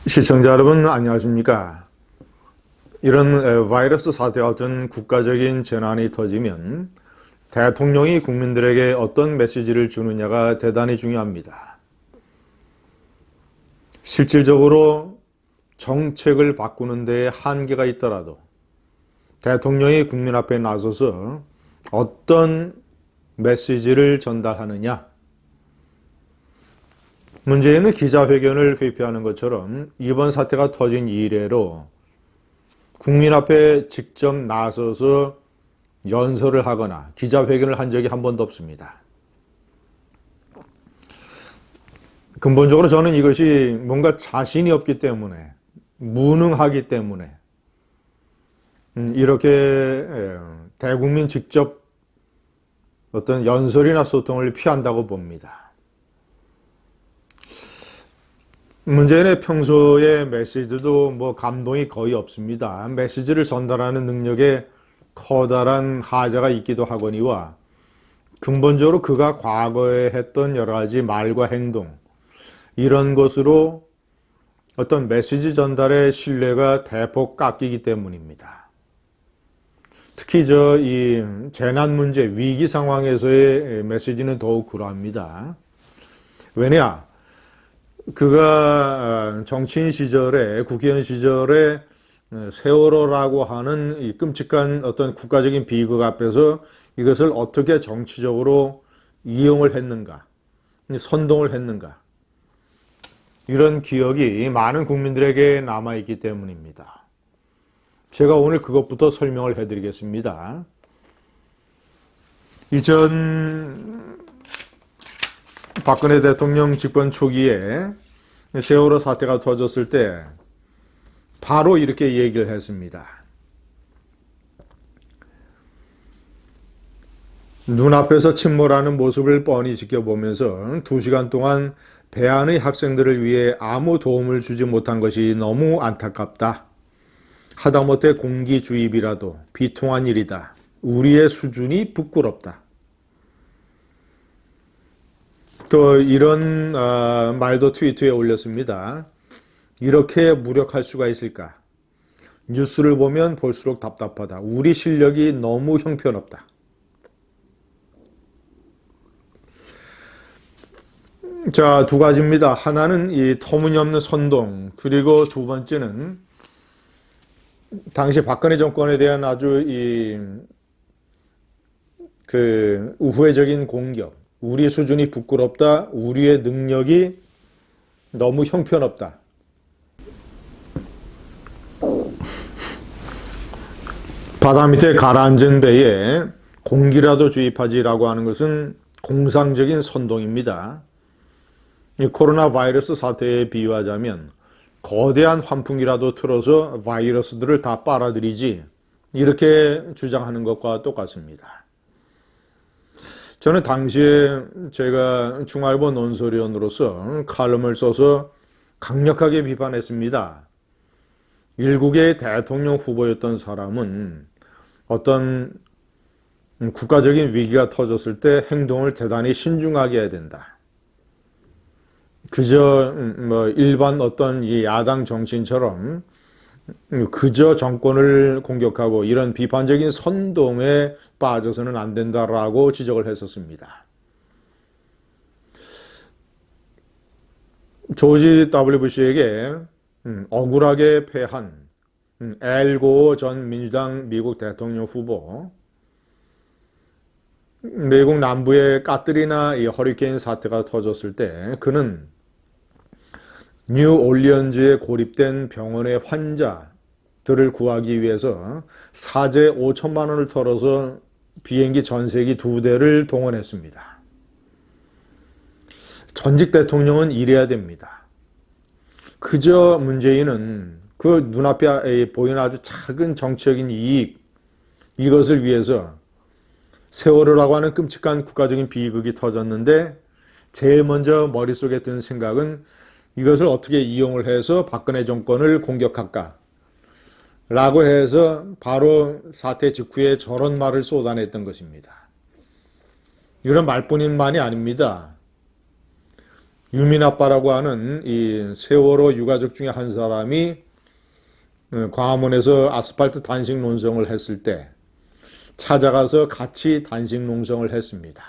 시청자 여러분 안녕하십니까? 이런 바이러스 사태 같은 국가적인 재난이 터지면 대통령이 국민들에게 어떤 메시지를 주느냐가 대단히 중요합니다. 실질적으로 정책을 바꾸는 데에 한계가 있더라도 대통령이 국민 앞에 나서서 어떤 메시지를 전달하느냐. 문재인은 기자회견을 회피하는 것처럼 이번 사태가 터진 이래로 국민 앞에 직접 나서서 연설을 하거나 기자회견을 한 적이 한 번도 없습니다. 근본적으로 저는 이것이 뭔가 자신이 없기 때문에, 무능하기 때문에 이렇게 대국민 직접 어떤 연설이나 소통을 피한다고 봅니다. 문재인의 평소의 메시지도 감동이 거의 없습니다. 메시지를 전달하는 능력에 커다란 하자가 있기도 하거니와 근본적으로 그가 과거에 했던 여러 가지 말과 행동, 이런 것으로 어떤 메시지 전달의 신뢰가 대폭 깎이기 때문입니다. 특히 이 재난 문제, 위기 상황에서의 메시지는 더욱 그러합니다. 왜냐? 그가 정치인 시절에, 국회의원 시절에 세월호라고 하는 이 끔찍한 어떤 국가적인 비극 앞에서 이것을 어떻게 정치적으로 이용을 했는가, 선동을 했는가, 이런 기억이 많은 국민들에게 남아있기 때문입니다. 제가 오늘 그것부터 설명을 해드리겠습니다. 박근혜 대통령 집권 초기에 세월호 사태가 터졌을 때 바로 이렇게 얘기를 했습니다. 눈앞에서 침몰하는 모습을 뻔히 지켜보면서 2시간 동안 배 안의 학생들을 위해 아무 도움을 주지 못한 것이 너무 안타깝다. 하다못해 공기 주입이라도 비통한 일이다. 우리의 수준이 부끄럽다. 또 이런 말도 트위터에 올렸습니다. 이렇게 무력할 수가 있을까? 뉴스를 보면 볼수록 답답하다. 우리 실력이 너무 형편없다. 자, 2가지입니다. 하나는 이 터무니없는 선동, 그리고 2번째는 당시 박근혜 정권에 대한 아주 우회적인 공격. 우리 수준이 부끄럽다. 우리의 능력이 너무 형편없다. 바다 밑에 가라앉은 배에 공기라도 주입하지라고 하는 것은 공상적인 선동입니다. 이 코로나 바이러스 사태에 비유하자면 거대한 환풍기라도 틀어서 바이러스들을 다 빨아들이지, 이렇게 주장하는 것과 똑같습니다. 저는 당시에 제가 중앙일보 논설위원으로서 칼럼을 써서 강력하게 비판했습니다. 일국의 대통령 후보였던 사람은 어떤 국가적인 위기가 터졌을 때 행동을 대단히 신중하게 해야 된다. 그저 일반 어떤 이 야당 정치인처럼 그저 정권을 공격하고 이런 비판적인 선동에 빠져서는 안 된다라고 지적을 했었습니다. 조지 W. 부시에게 억울하게 패한 앨 고어 전 민주당 미국 대통령 후보, 미국 남부의 까트리나 이 허리케인 사태가 터졌을 때 그는 뉴올리언즈에 고립된 병원의 환자들을 구하기 위해서 사제 5천만 원을 털어서 비행기 전세기 2대를 동원했습니다. 전직 대통령은 이래야 됩니다. 그저 문재인은 그 눈앞에 보이는 아주 작은 정치적인 이익, 이것을 위해서 세월호라고 하는 끔찍한 국가적인 비극이 터졌는데 제일 먼저 머릿속에 든 생각은 이것을 어떻게 이용을 해서 박근혜 정권을 공격할까? 라고 해서 바로 사태 직후에 저런 말을 쏟아냈던 것입니다. 이런 말뿐만이 아닙니다. 유민 아빠라고 하는 이 세월호 유가족 중에 한 사람이 광화문에서 아스팔트 단식 농성을 했을 때 찾아가서 같이 단식 농성을 했습니다.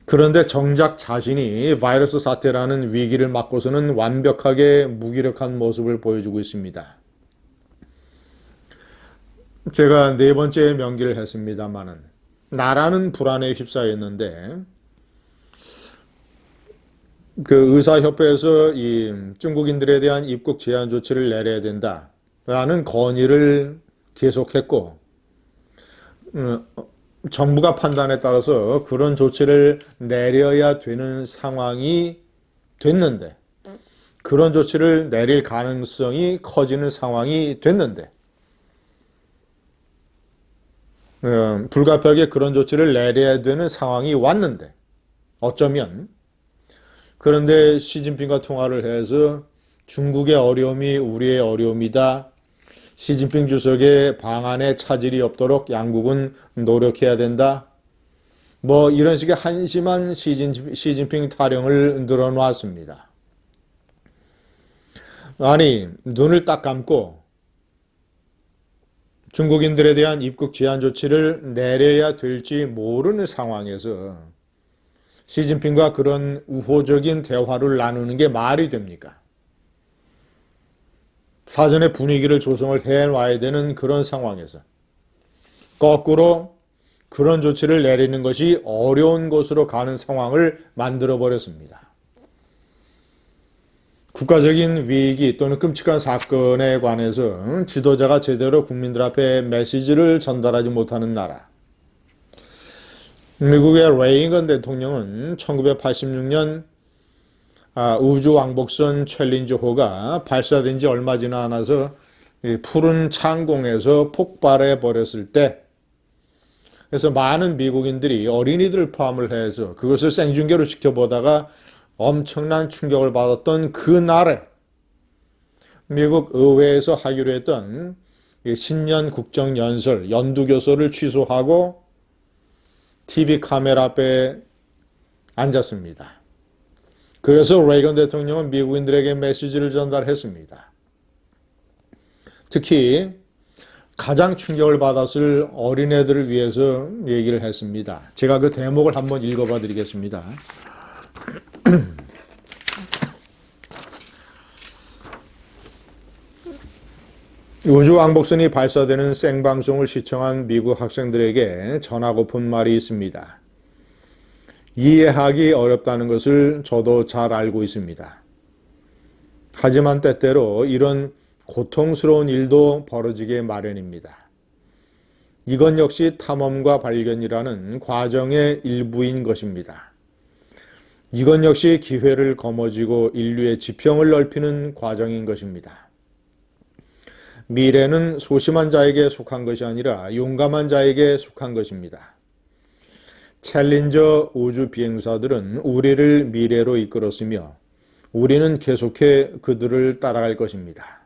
그런데 정작 자신이 바이러스 사태라는 위기를 맞고서는 완벽하게 무기력한 모습을 보여주고 있습니다. 제가 네 번째 명기를 했습니다마는 나라는 불안에 휩싸였는데 그 의사협회에서 이 중국인들에 대한 입국 제한 조치를 내려야 된다라는 건의를 계속했고 정부가 판단에 따라서 그런 조치를 내려야 되는 상황이 됐는데 그런 조치를 내릴 가능성이 커지는 상황이 됐는데 불가피하게 그런 조치를 내려야 되는 상황이 왔는데 어쩌면 그런데 시진핑과 통화를 해서 중국의 어려움이 우리의 어려움이다. 시진핑 주석의 방안에 차질이 없도록 양국은 노력해야 된다. 뭐 이런 식의 한심한 시진핑 타령을 늘어놓았습니다. 아니 눈을 딱 감고 중국인들에 대한 입국 제한 조치를 내려야 될지 모르는 상황에서 시진핑과 그런 우호적인 대화를 나누는 게 말이 됩니까? 사전에 분위기를 조성을 해놔야 되는 그런 상황에서 거꾸로 그런 조치를 내리는 것이 어려운 곳으로 가는 상황을 만들어버렸습니다. 국가적인 위기 또는 끔찍한 사건에 관해서 지도자가 제대로 국민들 앞에 메시지를 전달하지 못하는 나라. 미국의 레이건 대통령은 1986년 우주왕복선 챌린저호가 발사된 지 얼마 지나 않아서 푸른 창공에서 폭발해 버렸을 때 그래서 많은 미국인들이 어린이들을 포함을 해서 그것을 생중계로 지켜보다가 엄청난 충격을 받았던 그날에 미국 의회에서 하기로 했던 신년 국정연설, 연두교서를 취소하고 TV 카메라 앞에 앉았습니다. 그래서 레이건 대통령은 미국인들에게 메시지를 전달했습니다. 특히 가장 충격을 받았을 어린애들을 위해서 얘기를 했습니다. 제가 그 대목을 한번 읽어봐 드리겠습니다. 우주왕복선이 발사되는 생방송을 시청한 미국 학생들에게 전하고픈 말이 있습니다. 이해하기 어렵다는 것을 저도 잘 알고 있습니다. 하지만 때때로 이런 고통스러운 일도 벌어지게 마련입니다. 이건 역시 탐험과 발견이라는 과정의 일부인 것입니다. 이건 역시 기회를 거머쥐고 인류의 지평을 넓히는 과정인 것입니다. 미래는 소심한 자에게 속한 것이 아니라 용감한 자에게 속한 것입니다. 챌린저 우주 비행사들은 우리를 미래로 이끌었으며 우리는 계속해 그들을 따라갈 것입니다.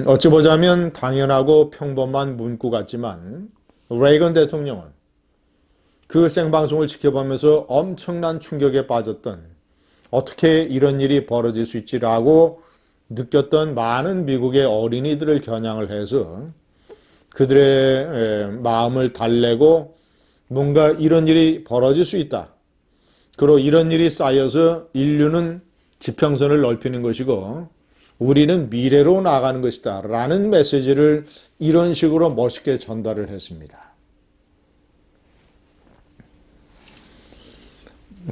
어찌 보자면 당연하고 평범한 문구 같지만 레이건 대통령은 그 생방송을 지켜보면서 엄청난 충격에 빠졌던 어떻게 이런 일이 벌어질 수 있지라고 느꼈던 많은 미국의 어린이들을 겨냥을 해서 그들의 마음을 달래고 뭔가 이런 일이 벌어질 수 있다. 그리고 이런 일이 쌓여서 인류는 지평선을 넓히는 것이고 우리는 미래로 나아가는 것이다. 라는 메시지를 이런 식으로 멋있게 전달을 했습니다.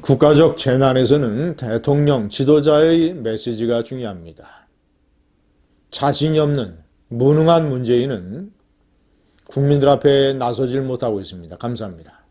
국가적 재난에서는 대통령, 지도자의 메시지가 중요합니다. 자신이 없는 무능한 문재인은 국민들 앞에 나서질 못하고 있습니다. 감사합니다.